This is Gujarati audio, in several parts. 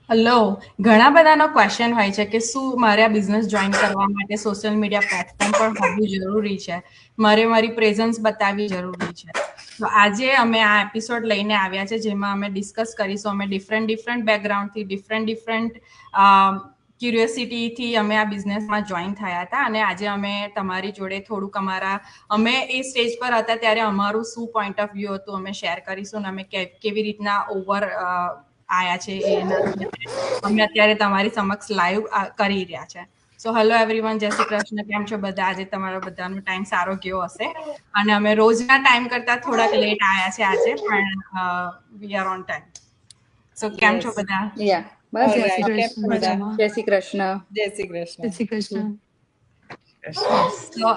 હલો, ઘણા બધાનો ક્વેશ્ચન હોય છે કે શું મારે આ બિઝનેસ જોઈન કરવા માટે સોશિયલ મીડિયા પ્લેટફોર્મ પર હોવું જરૂરી છે, મારે મારી પ્રેઝન્સ બતાવવી જરૂરી છે. તો આજે અમે આ એપિસોડ લઈને આવ્યા છે જેમાં અમે ડિસ્કસ કરીશું. અમે ડિફરન્ટ બેકગ્રાઉન્ડથી ડિફરન્ટ ક્યુરિયોસિટીથી અમે આ બિઝનેસમાં જોઈન થયા હતા અને આજે અમે તમારી જોડે થોડુંક અમે એ સ્ટેજ પર હતા ત્યારે અમારું શું પોઈન્ટ ઓફ વ્યૂ હતું અમે શેર કરીશું અને અમે કેવી રીતના આયા છે એના અમે અત્યારે તમારી સમક્ષ લાઈવ કરી રહ્યા છે. સો હેલો એવરીવન, જય શ્રી કૃષ્ણ. કેમ છો બધા? આજે તમારો બધાનો ટાઈમ સારો ગયો હશે અને અમે રોજના ટાઈમ કરતા થોડાક લેટ આયા છે આજે, પણ વી આર ઓન ટાઈમ. સો કેમ છો યસ બધા? યા બસ જય જય શ્રી શ્રી કૃષ્ણ. કૃષ્ણ. મજામાં. જય શ્રી કૃષ્ણ. જય શ્રી જય કૃષ્ણ. શ્રી કૃષ્ણ. તો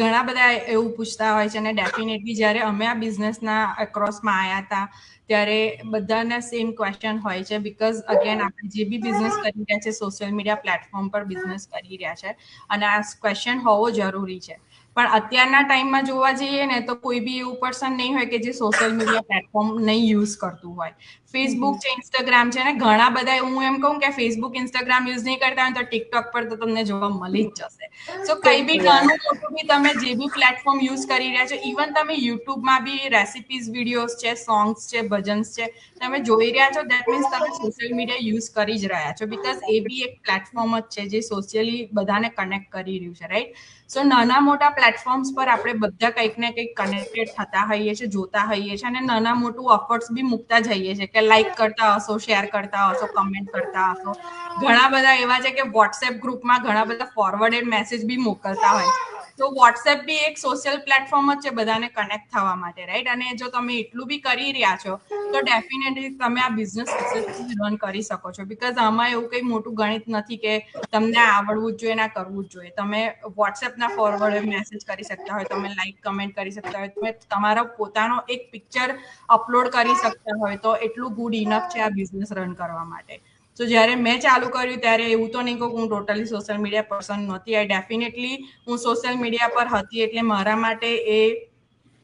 ઘણા બધા એવું પૂછતા હોય છે અને ડેફિનેટલી જ્યારે અમે આ બિઝનેસના અક્રોસમાં આવ્યા હતા ત્યારે બધાના સેમ ક્વેશ્ચન હોય છે. બીકોઝ અગેન આપણે જે બી બિઝનેસ કરી રહ્યા છે સોશિયલ મીડિયા પ્લેટફોર્મ પર બિઝનેસ કરી રહ્યા છે અને આ ક્વેશ્ચન હોવો જરૂરી છે. પણ અત્યારના ટાઈમમાં જોવા જઈએ ને તો કોઈ બી એવું પર્સન નહીં હોય કે જે સોશિયલ મીડિયા પ્લેટફોર્મ નહીં યુઝ કરતું હોય. ફેસબુક છે, ઇન્સ્ટાગ્રામ છે, ને ઘણા બધા હું એમ કહું કે ફેસબુક ઇન્સ્ટાગ્રામ યુઝ નહીં કરતા હોય તો ટિકટોક પર તો તમને જોવા મળી જ જશે. સો કઈ બી નાનું મોટું બી તમે જે બી પ્લેટફોર્મ યુઝ કરી રહ્યા છો, ઇવન તમે યુટ્યુબમાં બી રેસિપીઝ વિડીયોઝ છે, સોંગ્સ છે, ભજન્સ છે, તમે જોઈ રહ્યા છો, દેટ મીન્સ તમે સોશિયલ મીડિયા યુઝ કરી જ રહ્યા છો. બીકોઝ એ બી એક પ્લેટફોર્મ જ છે જે સોશિયલી બધાને કનેક્ટ કરી રહ્યું છે, રાઈટ? સો નાના મોટા પ્લેટફોર્મ્સ પર આપણે બધા કંઈક ને કંઈક કનેક્ટેડ થતા હોઈએ છીએ, જોતા હોઈએ છીએ અને નાના મોટું ઓફર્સ બી મૂકતા જઈએ છીએ કે લાઈક કરતા હશો, શેર કરતા હશો, કમેન્ટ કરતા હશો. ઘણા બધા એવા છે કે વોટ્સએપ ગ્રુપમાં ઘણા બધા ફોરવર્ડેડ મેસેજ બી મોકલતા હોય. તો વોટ્સએપ બી એક સોશિયલ પ્લેટફોર્મ જ છે બધાને કનેક્ટ થવા માટે, રાઈટ? અને જો તમે એટલું બી કરી રહ્યા છો તો ડેફિનેટલી તમે આ બિઝનેસ સક્સેસફુલી રન કરી શકો છો. બીકોઝ આમાં એવું કંઈ મોટું ગણિત નથી કે તમને આવડવું જ જોઈએ ના કરવું જ જોઈએ. તમે વોટ્સએપના ફોરવર્ડ મેસેજ કરી શકતા હોય, તમે લાઈક કમેન્ટ કરી શકતા હોય, તમે તમારો પોતાનો એક પિક્ચર અપલોડ કરી શકતા હોય તો એટલું ગુડ ઇનફ છે આ બિઝનેસ રન કરવા માટે. તો જ્યારે મેં ચાલુ કર્યું ત્યારે એવું તો નહીં કહું હું ટોટલી સોશિયલ મીડિયા પર્સન નહોતી. આઈ ડેફિનેટલી હું સોશિયલ મીડિયા પર હતી એટલે મારા માટે એ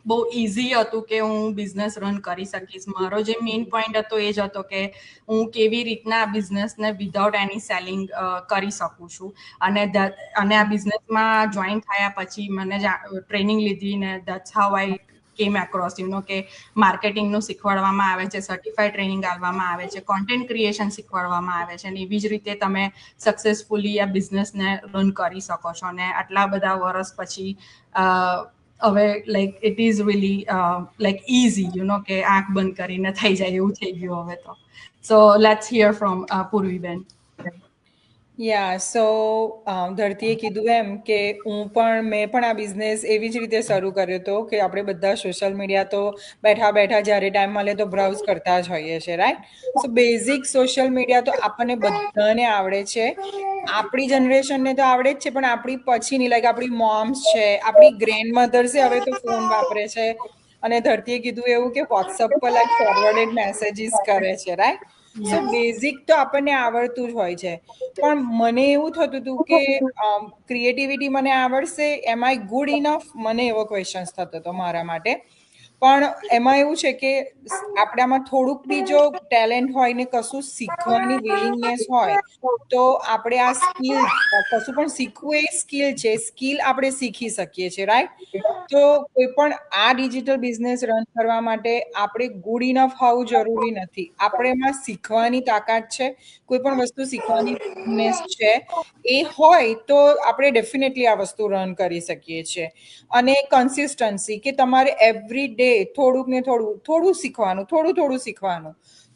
બહુ ઇઝી હતું કે હું બિઝનેસ રન કરી શકીશ. મારો જે મેઇન પોઈન્ટ હતો એ જ હતો કે હું કેવી રીતના આ બિઝનેસને વિધાઉટ એની સેલિંગ કરી શકું છું. અને આ બિઝનેસમાં જોઈન થયા પછી મને ટ્રેનિંગ લીધી ને દેટ્સ હાઉ આઈ કેમ એક્રોસ કે માર્કેટિંગનું શીખવાડવામાં આવે છે, સર્ટિફાઈડ ટ્રેનિંગ આપવામાં આવે છે, કોન્ટેન્ટ ક્રિએશન શીખવાડવામાં આવે છે અને એવી જ રીતે તમે સક્સેસફુલી આ બિઝનેસને રન કરી શકો છો. અને આટલા બધા વર્ષ પછી હવે like it is really like easy કે આંખ બંધ કરીને થઈ જાય એવું થઈ ગયું હવે તો. So let's hear from Purviben. Yeah so ધરતીએ કીધું એમ કે મેં પણ આ બિઝનેસ એવી જ રીતે શરૂ કર્યો હતો કે આપણે બધા સોશિયલ મીડિયા તો બેઠા બેઠા જ્યારે ટાઈમ મળે તો બ્રાઉઝ કરતા જ હોઈએ છીએ, રાઈટ? સો બેઝિક સોશિયલ મીડિયા તો આપણને બધાને આવડે છે. આપણી જનરેશનને તો આવડે જ છે, પણ આપણી પછીની લાઈક આપણી મોમ્સ છે, આપણી ગ્રેન્ડ મધર્સે હવે તો ફોન વાપરે છે. અને ધરતીએ કીધું એવું કે વોટ્સઅપ પર લાઈક ફોરવર્ડેડ મેસેજીસ કરે છે, રાઈટ? સો બેઝિક તો આપણને આવડતું જ હોય છે. પણ મને એવું થતું હતું કે ક્રિએટિવિટી મને આવડશે, એમ આઈ ગુડ ઇનફ? મને એવો ક્વેશ્ચન્સ થતો હતો મારા માટે. પણ એમાં એવું છે કે આપણામાં થોડુંક બી જો ટેલેન્ટ હોય ને કશું શીખવાની વિલિંગનેસ હોય તો આપણે આ સ્કિલ કશું પણ શીખવું એ સ્કિલ છે. સ્કિલ આપણે શીખી શકીએ છીએ, રાઈટ? તો કોઈ પણ આ ડિજિટલ બિઝનેસ રન કરવા માટે આપણે ગુડ ઇનફ હોવું જરૂરી નથી. આપણે એમાં શીખવાની તાકાત છે, કોઈ પણ વસ્તુ શીખવાની willingness છે, એ હોય તો આપણે ડેફિનેટલી આ વસ્તુ રન કરી શકીએ છીએ. અને કન્સિસ્ટન્સી કે તમારે એવરી ડે થોડુંક ને થોડું શીખવાનું.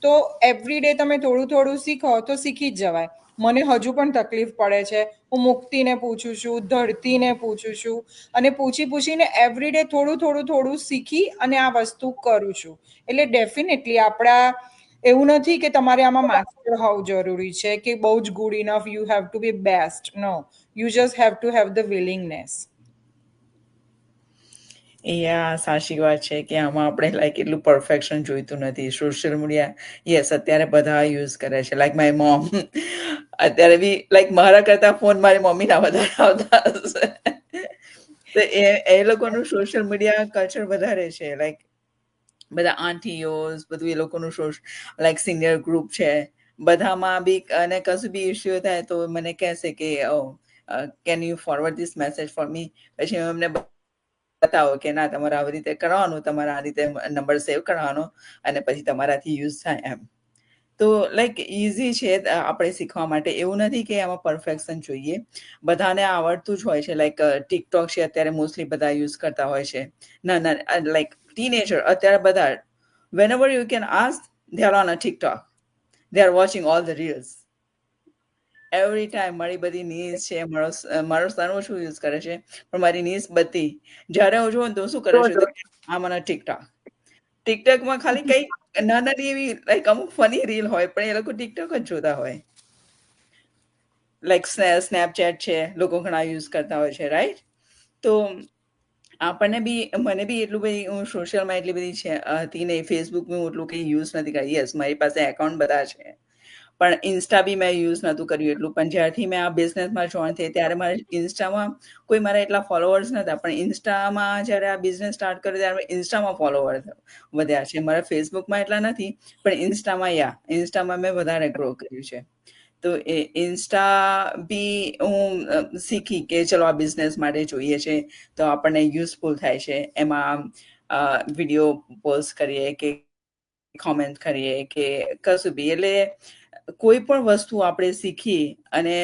તો એવરી ડે તમે થોડું શીખો તો શીખી જ જવાય. મને હજુ પણ તકલીફ પડે છે. હું મુક્તિને પૂછું છું, ધરતીને પૂછું છું અને પૂછીને એવરી ડે થોડું શીખી અને આ વસ્તુ કરું છું. એટલે ડેફિનેટલી એવું નથી કે તમારે આમાં માસ્ટર હોવું જરૂરી છે કે બહુ જ good enough, you have to be best. No, you just have to have the willingness. સાચી વાત છે કે આમાં આપણે લાઈક એટલું પરફેક્શન જોઈતું નથી. સોશિયલ મીડિયા યસ અત્યારે બધા યુઝ કરે છે. લાઈક માય મોમ અત્યારે બી લાઈક મારા કરતા ફોન મારી મમ્મીના વધારે આવતા હશે. તો એ લોકોનું સોશિયલ મીડિયા કલ્ચર વધારે છે. લાઈક બધા આંટીઓઝ બધું એ લોકોનું લાઈક સિનિયર ગ્રુપ છે. બધામાં બી અને કશું બી ઇસ્યુ થાય તો મને કહેશે કે can you forward this message for me, પછી હું એમને બતાવો કે ના તમારે આવી રીતે કરવાનું, તમારે આ રીતે નંબર સેવ કરવાનો અને પછી તમારાથી યુઝ થાય એમ. તો લાઈક ઇઝી છે આપણે શીખવા માટે, એવું નથી કે આમાં પરફેક્શન જોઈએ, બધાને આવડતું જ હોય છે. લાઈક ટિકટોક છે અત્યારે મોસ્ટલી બધા યુઝ કરતા હોય છે, ના ના લાઈક ટીનેજર અત્યારે બધા whenever you can ask, they are on a TikTok, they are watching all the reels every time. મારી બધી નીસ છે, મારો સન ઓછું યુઝ કરે છે પણ મારી નીસ બધી જ્યારે હું જોઉં તો શું કરે છે, આ મને ટિકટોકમાં ખાલી કઈ નાની એવી લાઈક અમુક ફની રીલ હોય પણ એ લોકો ટિકટોક જ જોતા હોય. લાઈક સ્નેપચેટ છે લોકો ઘણા યુઝ કરતા હોય છે, રાઈટ? તો આપણને બી, મને બી એટલું બધી, હું સોશિયલમાં એટલી બધી છે હતી નહીં, ફેસબુક બી હું એટલું કંઈ યુઝ નથી કરી. યસ, મારી પાસે એકાઉન્ટ બધા છે પણ ઇન્સ્ટા બી મેં યુઝ નહોતું કર્યું એટલું. પણ જ્યારથી મેં આ બિઝનેસમાં જોઈન થઈ ત્યારે મારે ઇન્સ્ટામાં કોઈ મારા એટલા ફોલોવર્સ નહોતા, પણ ઇન્સ્ટામાં જ્યારે આ બિઝનેસ સ્ટાર્ટ કર્યો ત્યારે ઇન્સ્ટામાં ફોલોવર વધ્યા છે. મારા ફેસબુકમાં એટલા નથી પણ ઇન્સ્ટામાં મેં વધારે ગ્રો કર્યું છે. તો એ ઇન્સ્ટા બી હું શીખી કે ચલો આ બિઝનેસ માટે જોઈએ છે તો આપણને યુઝફુલ થાય છે. એમાં વિડીયો પોસ્ટ કરીએ કે કોમેન્ટ કરીએ કે કશું બી, એટલે કોઈ પણ વસ્તુ આપણે શીખીએ અને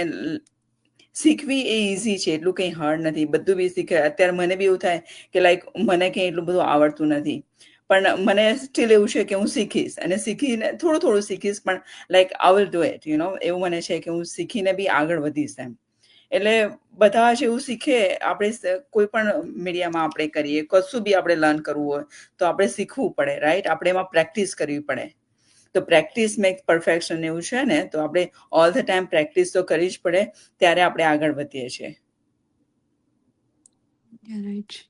શીખવી એ ઇઝી છે, એટલું કંઈ હાર્ડ નથી. બધું બી શીખે. અત્યારે મને બી એવું થાય કે લાઈક મને કંઈ એટલું બધું આવડતું નથી પણ મને સ્ટીલ એવું છે કે હું શીખીશ અને શીખીને થોડું થોડું શીખીશ પણ like I will do it, એવું મને છે કે હું શીખીને બી આગળ વધીશ એમ. એટલે બધા જ એવું શીખે. આપણે કોઈ પણ મીડિયામાં આપણે કરીએ, કશું બી આપણે લર્ન કરવું હોય તો આપણે શીખવું પડે, રાઈટ? આપણે એમાં પ્રેક્ટિસ કરવી પડે. તો પ્રેક્ટિસ મેક પરફેક્શન એવું છે ને, તો આપણે ઓલ ધ ટાઈમ પ્રેક્ટિસ તો કરવી જ પડે, ત્યારે આપણે આગળ વધીએ છીએ. રાઈટ.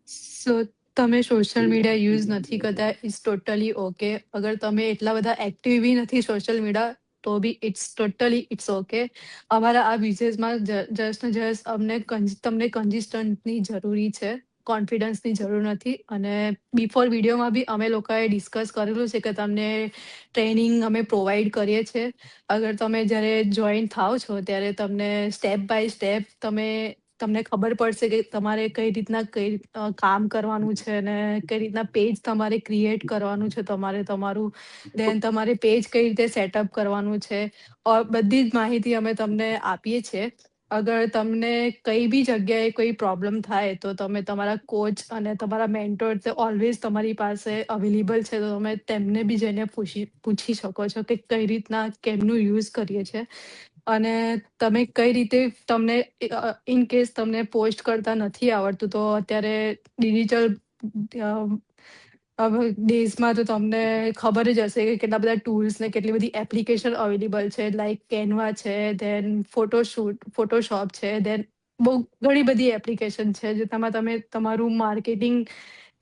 સો તમે સોશિયલ મીડિયા યુઝ નથી કરતા, ઇટ્સ ટોટલી ઓકે. અગર તમે એટલા બધા એક્ટિવ બી નથી સોશિયલ મીડિયા તો બી ઇટ્સ ઓકે. અમારા આ બિઝનેસમાં જસ્ટ ને જસ્ટ તમને કન્સિસ્ટન્ટની જરૂરી છે, કોન્ફિડન્સની જરૂર નથી. અને બિફોર વિડીયોમાં બી અમે લોકોએ ડિસ્કસ કરેલું છે કે તમને ટ્રેનિંગ અમે પ્રોવાઈડ કરીએ છીએ. અગર તમે જ્યારે જોઈન થાવ છો ત્યારે તમને સ્ટેપ બાય સ્ટેપ તમને ખબર પડશે કે તમારે કઈ રીતના કામ કરવાનું છે અને કઈ રીતના પેજ તમારે ક્રિએટ કરવાનું છે, તમારે પેજ કઈ રીતે સેટઅપ કરવાનું છે, બધી જ માહિતી અમે તમને આપીએ છીએ. અગર તમને કઈ બી જગ્યાએ કોઈ પ્રોબ્લેમ થાય તો તમે તમારા કોચ અને તમારા મેન્ટોર ઓલવેઝ તમારી પાસે અવેલેબલ છે, તો તમે તેમને બી જઈને પૂછી શકો છો કે કઈ રીતના કેમનું યુઝ કરીએ છીએ. અને તમે કઈ રીતે તમને ઇન કેસ તમને પોસ્ટ કરતા નથી આવડતું તો અત્યારે ડિજિટલ ડેઝમાં તો તમને ખબર જ હશે કે કેટલા બધા ટૂલ્સ ને કેટલી બધી એપ્લિકેશન અવેલેબલ છે, લાઈક કેનવા છે, દેન ફોટોશોપ છે, દેન બહુ ઘણી બધી એપ્લિકેશન છે જેમાં તમે તમારું માર્કેટિંગ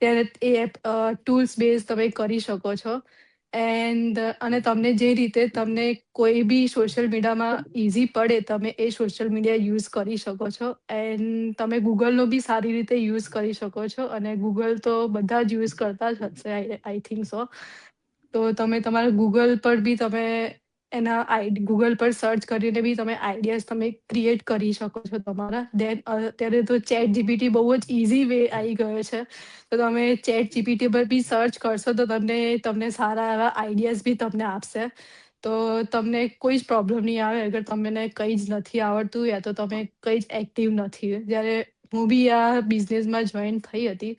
ત્યારે એ ટૂલ્સ બેઝ તમે કરી શકો છો. અને તમને જે રીતે તમને કોઈ બી સોશિયલ મીડિયામાં ઇઝી પડે તમે એ સોશિયલ મીડિયા યુઝ કરી શકો છો. એન્ડ તમે ગૂગલનો બી સારી રીતે યુઝ કરી શકો છો, અને ગૂગલ તો બધા જ યુઝ કરતા જ હશે આઈ થિંક સો. તો તમે તમારા ગૂગલ પર બી તમે ગૂગલ પર સર્ચ કરીને બી તમે આઈડિયાઝ તમે ક્રિએટ કરી શકો છો તમારા. દેન અત્યારે તો ચેટ જીપીટી બહુ જ ઇઝી વે આવી ગયો છે, તો તમે ચેટ જીપીટી પર બી સર્ચ કરશો તો તમને સારા એવા આઈડિયાઝ બી તમને આપશે. તો તમને કોઈ જ પ્રોબ્લેમ નહીં આવે અગર તમને કંઈ જ નથી આવડતું યા તો તમે કંઈ જ એક્ટિવ નથી. જ્યારે હું બી આ બિઝનેસમાં જોઈન થઈ હતી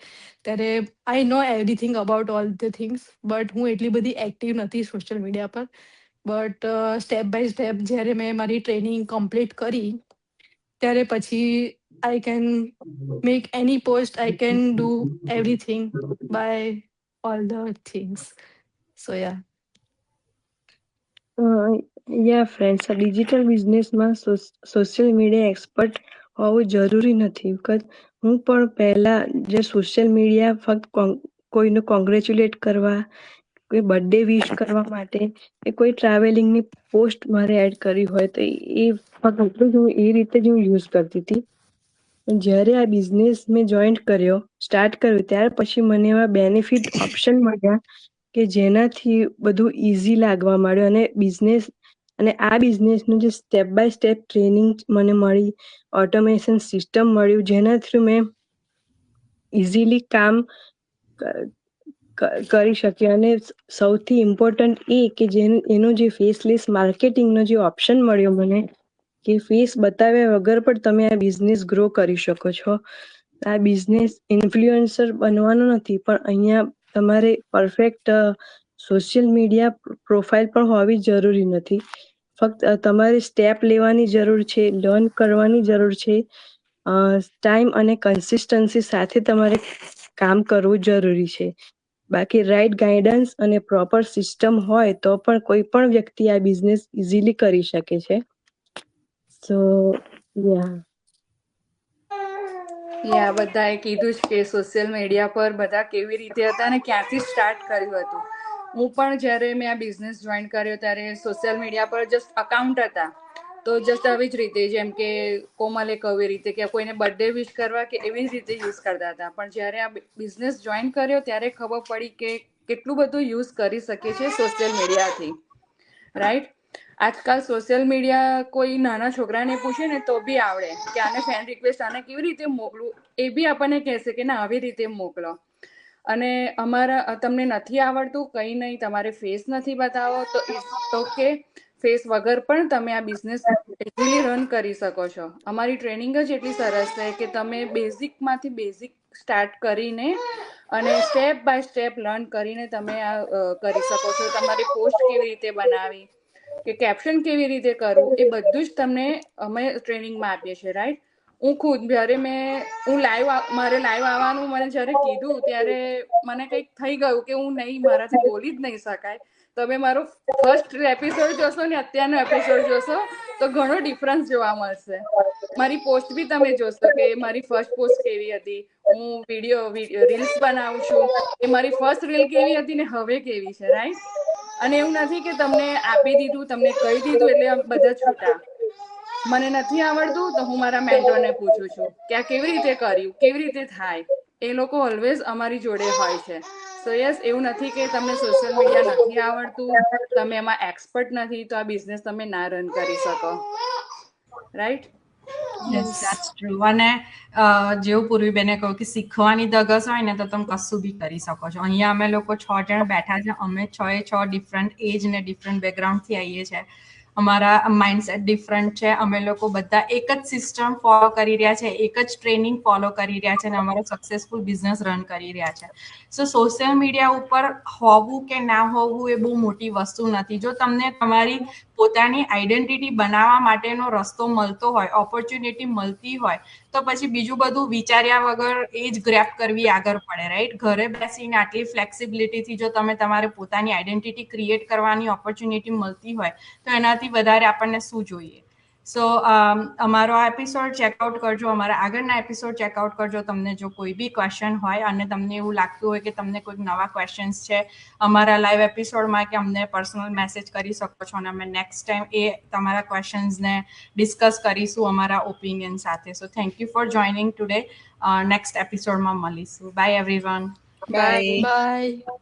ત્યારે I know everything about all the things, but હું એટલી બધી એક્ટિવ નથી સોશિયલ મીડિયા પર. બટ સ્ટેપ બાય સ્ટેપ જ્યારે મેં મારી ટ્રેનિંગ કમ્પ્લીટ કરી ત્યારે પછી I can make any post, I can do everything by all the things. So yeah. Yeah friends, આ ડિજિટલ બિઝનેસમાં સોશિયલ મીડિયા એક્સપર્ટ હોવું જરૂરી નથી. બિકોઝ હું પણ પહેલા જે સોશિયલ મીડિયા ફક્ત કોઈનું કોંગ્રેચ્યુલેટ કરવા, કોઈ બર્થડે વિશ કરવા માટે, કે કોઈ ટ્રાવેલિંગની પોસ્ટ મારે એડ કરી હોય તો એ ફક્ત એટલું જ હું એ રીતે જ હું યુઝ કરતી હતી. જ્યારે આ બિઝનેસ મેં સ્ટાર્ટ કર્યો ત્યારે પછી મને એવા બેનિફિટ ઓપ્શન મળ્યા કે જેનાથી બધું ઇઝી લાગવા માંડ્યું અને આ બિઝનેસનું જે સ્ટેપ બાય સ્ટેપ ટ્રેનિંગ મને મળી, ઓટોમેશન સિસ્ટમ મળ્યું, જેના થ્રુ મેં ઇઝીલી કામ કરી શકી. અને સૌથી ઇમ્પોર્ટન્ટ એ કે એનો જે ફેસલેસ માર્કેટિંગનો જે ઓપ્શન મળ્યો મને, કે ફેસ બતાવ્યા વગર પણ તમે આ બિઝનેસ ગ્રો કરી શકો છો. આ બિઝનેસ ઇન્ફ્લુએન્સર બનવાનો નથી, પણ અહીંયા તમારે પરફેક્ટ સોશિયલ મીડિયા પ્રોફાઇલ પણ હોવી જરૂરી નથી. ફક્ત તમારે સ્ટેપ લેવાની જરૂર છે, લર્ન કરવાની જરૂર છે, ટાઈમ અને કન્સિસ્ટન્સી સાથે તમારે કામ કરવું જરૂરી છે. બાકી રાઈટ ગાઈડન્સ અને પ્રોપર સિસ્ટમ હોય તો પણ કોઈ પણ વ્યક્તિ આ બિઝનેસ ઇઝીલી કરી શકે છે. સો યા બધાએ કીધું જ કે સોશિયલ મીડિયા પર બધા કેવી રીતે હતા અને ક્યાંથી સ્ટાર્ટ કર્યું હતું. હું પણ જ્યારે મેં આ બિઝનેસ જોઈન કર્યો ત્યારે સોશિયલ મીડિયા પર જસ્ટ અકાઉન્ટ હતા, તો જસ્ટ આવી જ રીતે જેમ કે કોમલે કહ્યું એ રીતે કે કોઈને બર્થડે વિશ કરવા કે એવી જ રીતે યુઝ કરતા હતા. પણ જ્યારે આ બિઝનેસ જોઈન કર્યો ત્યારે ખબર પડી કે કેટલું બધું યુઝ કરી શકીએ છીએ સોશિયલ મીડિયાથી, રાઈટ. આજકાલ સોશિયલ મીડિયા કોઈ નાના છોકરાને પૂછે ને તો બી આવડે કે આને ફ્રેન્ડ રિક્વેસ્ટ આને કેવી રીતે મોકલું, એ બી આપણને કહેશે કે ના આવી રીતે મોકલો. અને તમને નથી આવડતું કંઈ નહીં, તમારે ફેસ નથી બતાવો તો ઇટ્સ ઓકે, ફેસ વગર પણ તમે આ બિઝનેસ ઇઝીલી રન કરી શકો છો. અમારી ટ્રેનિંગ જ એટલી સરસ છે કે તમે બેઝિકમાંથી બેઝિક સ્ટાર્ટ કરીને અને સ્ટેપ બાય સ્ટેપ લર્ન કરીને તમે આ કરી શકો છો. તમારી પોસ્ટ કેવી રીતે બનાવી કે કેપ્શન કેવી રીતે કરવું, એ બધું જ તમને અમે ટ્રેનિંગમાં આપીએ છીએ, રાઈટ. હું ખુદ જ્યારે મારે લાઈવ આવવાનું મને જ્યારે કીધું ત્યારે મને કંઈક થઈ ગયું કે હું નહીં, મારાથી બોલી જ નહીં શકાય. તમે મારો ફર્સ્ટ એપિસોડ જોશો ને અત્યારનો એપિસોડ જોશો તો ઘણો ડિફરન્સ જોવા મળશે. મારી પોસ્ટ બી તમે જોશો કે મારી ફર્સ્ટ પોસ્ટ કેવી હતી, હું રીલ્સ બનાવું છું, એ મારી ફર્સ્ટ રીલ કેવી હતી ને હવે કેવી છે, રાઈટ. અને એવું નથી કે તમને આપી દીધું, તમને કહી દીધું એટલે બધા છૂટા. મને નથી આવડતું તો હું મારા મેન્ટરને પૂછું છું કે આ કેવી રીતે કર્યું, કેવી રીતે થાય. એ લોકો ઓલવેઝ અમારી જોડે હોય છે. સો યસ, એવું નથી કે તમને સોશિયલ મીડિયા નથી આવડતું, તમે એમાં એક્સપર્ટ નથી તો આ બિઝનેસ તમે ના રન કરી શકો, રાઈટ. Yes, that's true. અને જેવું પૂર્વીબેને કહ્યું કે શીખવાની ધગસ હોય ને તો તમે કશું બી કરી શકો છો. અહીંયા અમે લોકો 6 જણ બેઠા છે, અમે 6 ડિફરન્ટ એજ ને ડિફરન્ટ બેકગ્રાઉન્ડથી આવીએ છીએ. અમારા માઇન્ડસેટ ડિફરન્ટ છે. અમે લોકો બધા એક જ સિસ્ટમ ફોલો કરી રહ્યા છે, એક જ ટ્રેનિંગ ફોલો કરી રહ્યા છે અને અમારો સક્સેસફુલ બિઝનેસ રન કરી રહ્યા છે. સો સોશિયલ મીડિયા ઉપર હોવું કે ના હોવું એ બહુ મોટી વસ્તુ નથી. જો તમને તમારી પોતાની આઈડેન્ટિટી બનાવવા માટેનો રસ્તો મળતો હોય, ઓપોર્ચ્યુનિટી મળતી હોય, તો પછી બીજું બધું વિચાર્યા વગર એ જ ગ્રેપ કરવી આગળ પડે, રાઈટ. ઘરે બેસીને આટલી ફ્લેક્સિબિલિટીથી જો તમે તમારે પોતાની આઈડેન્ટિટી ક્રિએટ કરવાની ઓપોર્ચ્યુનિટી મળતી હોય તો એનાથી વધારે આપણને શું જોઈએ. સો અમારો આ એપિસોડ ચેકઆઉટ કરજો, અમારા આગળના એપિસોડ ચેકઆઉટ કરજો. તમને જો કોઈ બી ક્વેશ્ચન હોય અને તમને એવું લાગતું હોય કે તમને કોઈક નવા ક્વેશ્ચન્સ છે અમારા લાઈવ એપિસોડમાં, કે અમને પર્સનલ મેસેજ કરી શકો છો અને અમે નેક્સ્ટ ટાઈમ એ તમારા ક્વેશ્ચન્સને ડિસ્કસ કરીશું અમારા ઓપિનિયન સાથે. So thank you for joining today. Next એપિસોડમાં મળીશું. By everyone. બાય. બાય.